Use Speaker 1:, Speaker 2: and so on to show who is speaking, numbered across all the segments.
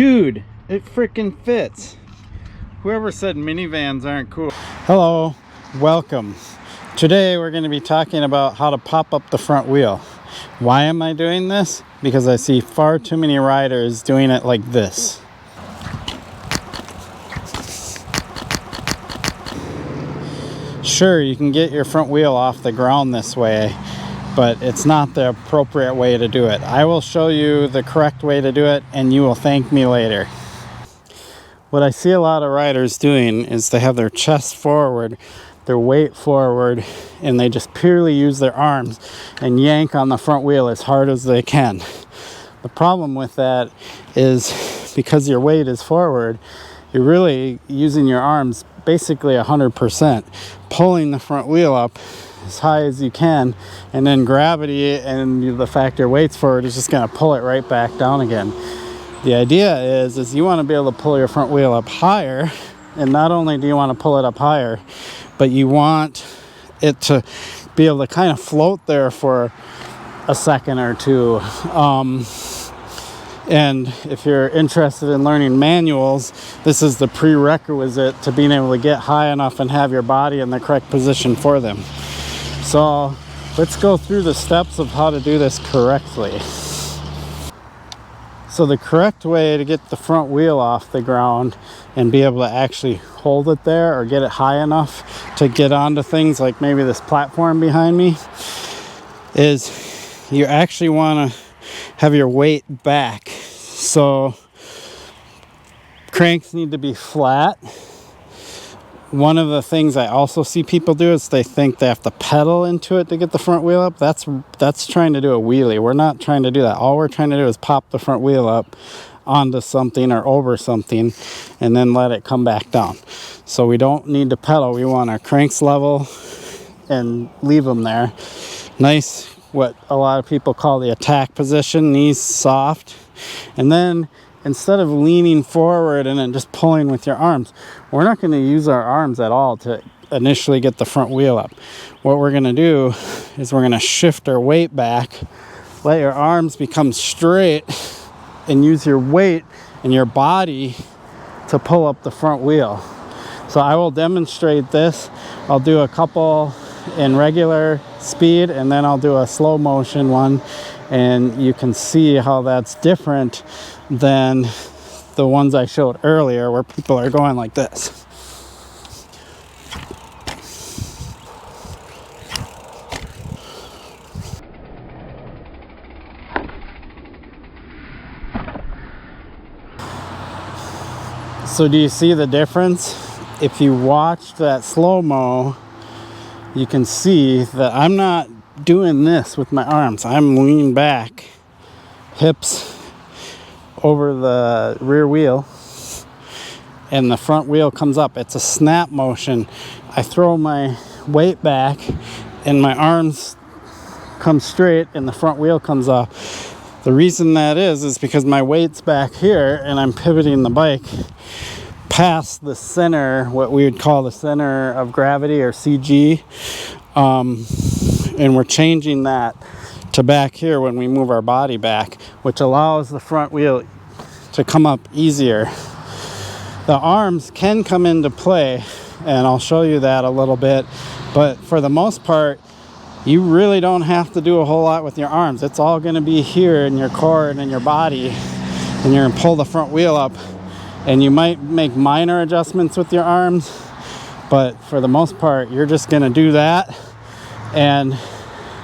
Speaker 1: Dude, it freaking fits. Whoever said minivans aren't cool. Hello, welcome. Today we're going to be talking about how to pop up the front wheel. Why am I doing this? Because I see far too many riders doing it like this. Sure, you can get your front wheel off the ground this way, but it's not the appropriate way to do it. I will show you the correct way to do it, and you will thank me later. What I see a lot of riders doing is they have their chest forward, their weight forward, and they just purely use their arms and yank on the front wheel as hard as they can. The problem with that is because your weight is forward, you're really using your arms basically 100%, pulling the front wheel up as high as you can, and then gravity and the fact your weight's forward is just going to pull it right back down again. The idea is you want to be able to pull your front wheel up higher, and not only do you want to pull it up higher, but you want it to be able to kind of float there for a second or two. And if you're interested in learning manuals, this is the prerequisite to being able to get high enough and have your body in the correct position for them. So let's go through the steps of how to do this correctly. So the correct way to get the front wheel off the ground and be able to actually hold it there or get it high enough to get onto things like maybe this platform behind me is you actually want to have your weight back. So cranks need to be flat. One of the things I also see people do is they think they have to pedal into it to get the front wheel up. That's trying to do a wheelie. We're not trying to do that. All we're trying to do is pop the front wheel up onto something or over something and then let it come back down. So we don't need to pedal. We want our cranks level and leave them there. Nice, what a lot of people call the attack position, knees soft. And then instead of leaning forward and then just pulling with your arms, we're not going to use our arms at all to initially get the front wheel up. What we're going to do is we're going to shift our weight back, let your arms become straight, and use your weight and your body to pull up the front wheel. So I will demonstrate this. I'll do a couple in regular speed, and then I'll do a slow motion one, and you can see how that's different than the ones I showed earlier where people are going like this. So do you see the difference? If you watch that slow-mo, you can see that I'm not doing this with my arms. I'm leaning back, hips over the rear wheel, and the front wheel comes up. It's a snap motion. I throw my weight back and my arms come straight and the front wheel comes up. The reason that is because my weight's back here and I'm pivoting the bike past the center, what we would call the center of gravity or CG, and we're changing that to back here when we move our body back, which allows the front wheel to come up easier. The arms can come into play, and I'll show you that a little bit, but for the most part, you really don't have to do a whole lot with your arms. It's all going to be here in your core and in your body, and you're going to pull the front wheel up, and you might make minor adjustments with your arms, but for the most part, you're just going to do that, and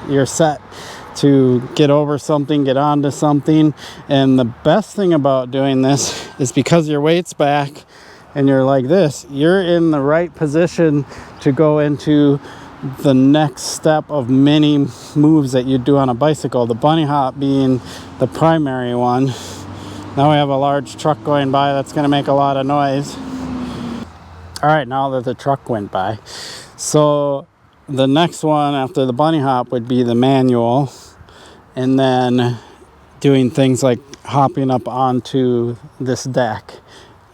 Speaker 1: you're set to get over something, get onto something. And the best thing about doing this is because your weight's back and you're like this, you're in the right position to go into the next step of many moves that you do on a bicycle, the bunny hop being the primary one. Now we have a large truck going by that's going to make a lot of noise. All right, now that the truck went by. So the next one after the bunny hop would be the manual, and then doing things like hopping up onto this deck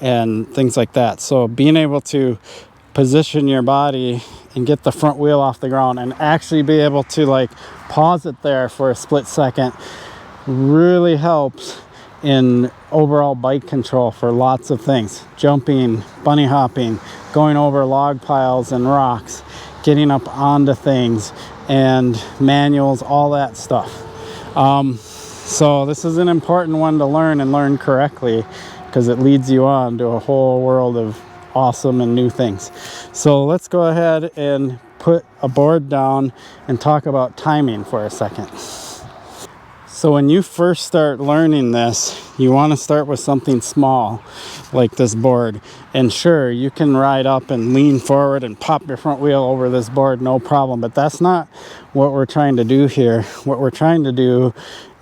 Speaker 1: and things like that. So being able to position your body and get the front wheel off the ground and actually be able to like pause it there for a split second really helps in overall bike control for lots of things: jumping, bunny hopping, going over log piles and rocks, getting up onto things, and manuals, all that stuff. So this is an important one to learn, and learn correctly, because it leads you on to a whole world of awesome and new things. So let's go ahead and put a board down and talk about timing for a second. So when you first start learning this, you want to start with something small like this board. And sure, you can ride up and lean forward and pop your front wheel over this board, no problem. But that's not what we're trying to do here. What we're trying to do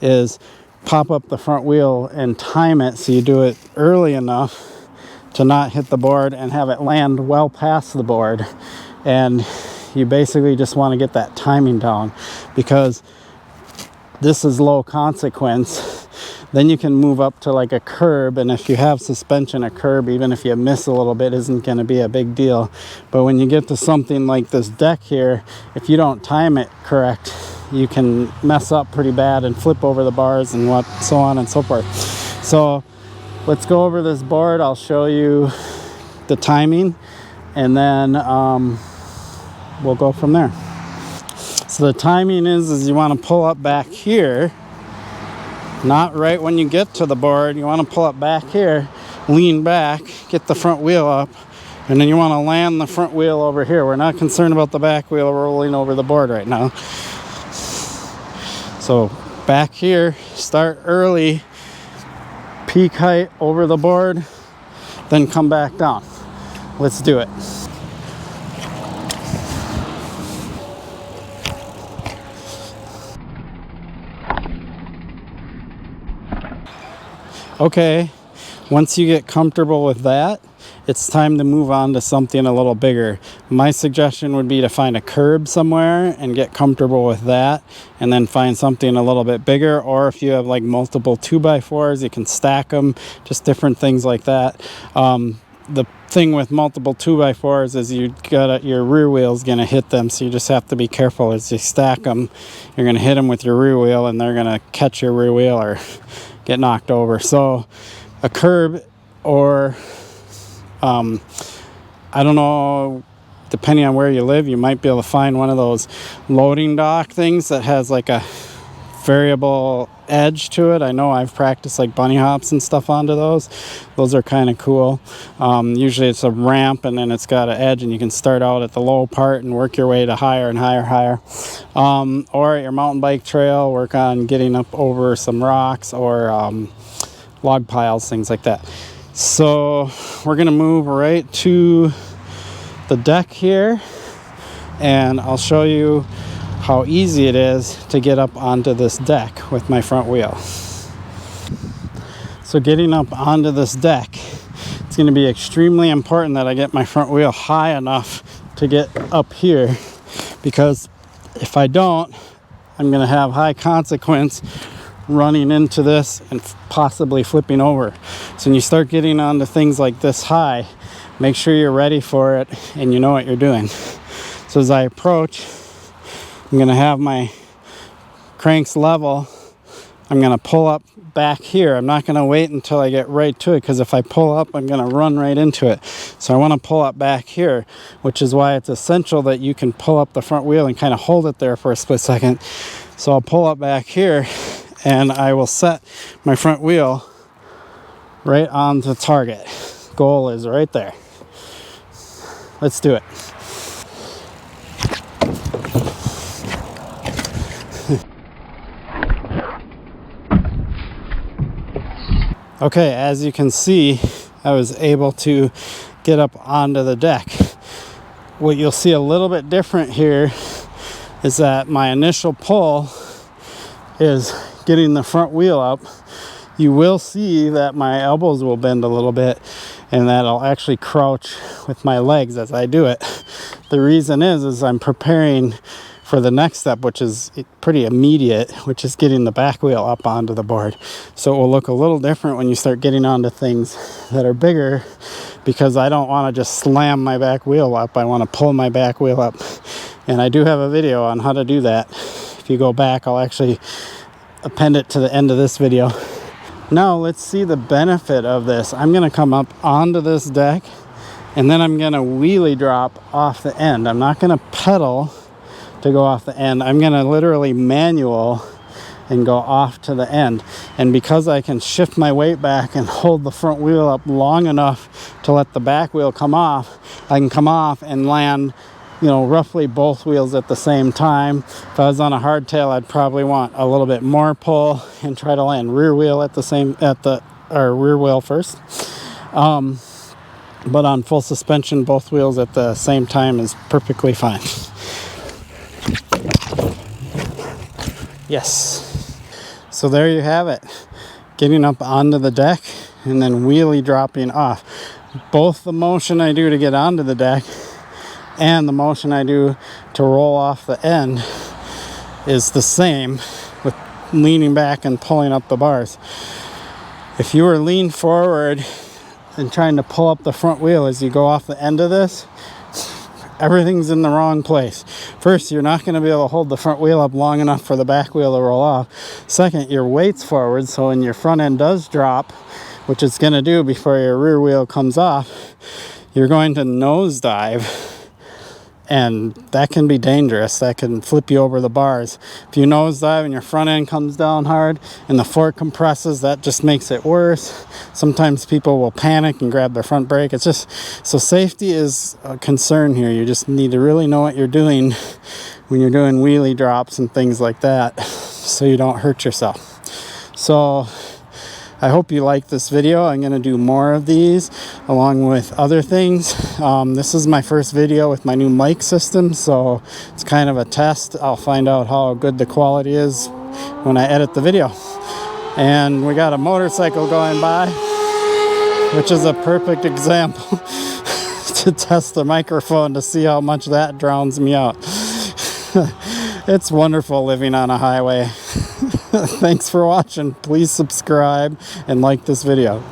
Speaker 1: is pop up the front wheel and time it so you do it early enough to not hit the board and have it land well past the board. And you basically just want to get that timing down, because this is low consequence. Then you can move up to like a curb, and if you have suspension, a curb, even if you miss a little bit, isn't going to be a big deal. But when you get to something like this deck here, if you don't time it correct, you can mess up pretty bad and flip over the bars and so on and so forth. So let's go over this board. I'll show you the timing, and then we'll go from there. So the timing is you want to pull up back here, not right when you get to the board. You want to pull up back here, lean back, get the front wheel up, and then you want to land the front wheel over here. We're not concerned about the back wheel rolling over the board right now. So back here, start early, peak height over the board, then come back down. Let's do it. Okay, once you get comfortable with that, it's time to move on to something a little bigger. My suggestion would be to find a curb somewhere and get comfortable with that, and then find something a little bit bigger. Or if you have like multiple 2x4s, you can stack them, just different things like that. The thing with multiple 2x4s is your rear wheel is going to hit them, so you just have to be careful as you stack them. You're going to hit them with your rear wheel, and they're going to catch your rear wheel or get knocked over. So a curb, or I don't know, depending on where you live, you might be able to find one of those loading dock things that has like a variable edge to it. I know I've practiced like bunny hops and stuff onto those. Those are kind of cool. Usually it's a ramp, and then it's got an edge, and you can start out at the low part and work your way to higher and higher. Or at your mountain bike trail, work on getting up over some rocks or log piles, things like that. So we're gonna move right to the deck here, and I'll show you how easy it is to get up onto this deck with my front wheel. So getting up onto this deck, it's going to be extremely important that I get my front wheel high enough to get up here, because if I don't, I'm going to have high consequence running into this and possibly flipping over. So when you start getting onto things like this high, make sure you're ready for it and you know what you're doing. So as I approach, I'm going to have my cranks level. I'm going to pull up back here. I'm not going to wait until I get right to it, because if I pull up, I'm going to run right into it. So I want to pull up back here, which is why it's essential that you can pull up the front wheel and kind of hold it there for a split second. So I'll pull up back here, and I will set my front wheel right on the target. Goal is right there. Let's do it. Okay, as you can see, I was able to get up onto the deck. What you'll see a little bit different here is that my initial pull is getting the front wheel up. You will see that my elbows will bend a little bit, and that I'll actually crouch with my legs as I do it. The reason is I'm preparing for the next step, which is pretty immediate, which is getting the back wheel up onto the board. So it will look a little different when you start getting onto things that are bigger, because I don't want to just slam my back wheel up. I want to pull my back wheel up. And I do have a video on how to do that. If you go back, I'll actually append it to the end of this video. Now let's see the benefit of this. I'm going to come up onto this deck, and then I'm going to wheelie drop off the end. I'm not going to pedal to go off the end. I'm going to literally manual and go off to the end. And because I can shift my weight back and hold the front wheel up long enough to let the back wheel come off, I can come off and land, you know, roughly both wheels at the same time. If I was on a hardtail, I'd probably want a little bit more pull and try to land rear wheel rear wheel first. But on full suspension, both wheels at the same time is perfectly fine. Yes. So there you have it. Getting up onto the deck and then wheelie dropping off. Both the motion I do to get onto the deck and the motion I do to roll off the end is the same with leaning back and pulling up the bars. If you were leaned forward and trying to pull up the front wheel as you go off the end of this, everything's in the wrong place. First, you're not going to be able to hold the front wheel up long enough for the back wheel to roll off. Second, your weight's forward, so when your front end does drop, which it's going to do before your rear wheel comes off, you're going to nosedive. And that can be dangerous. That can flip you over the bars. If you nosedive and your front end comes down hard and the fork compresses, that just makes it worse. Sometimes people will panic and grab their front brake. It's just, so safety is a concern here. You just need to really know what you're doing when you're doing wheelie drops and things like that, so you don't hurt yourself. So I hope you like this video. I'm going to do more of these along with other things. This is my first video with my new mic system, so it's kind of a test. I'll find out how good the quality is when I edit the video. And we got a motorcycle going by, which is a perfect example to test the microphone to see how much that drowns me out. It's wonderful living on a highway. Thanks for watching. Please subscribe and like this video.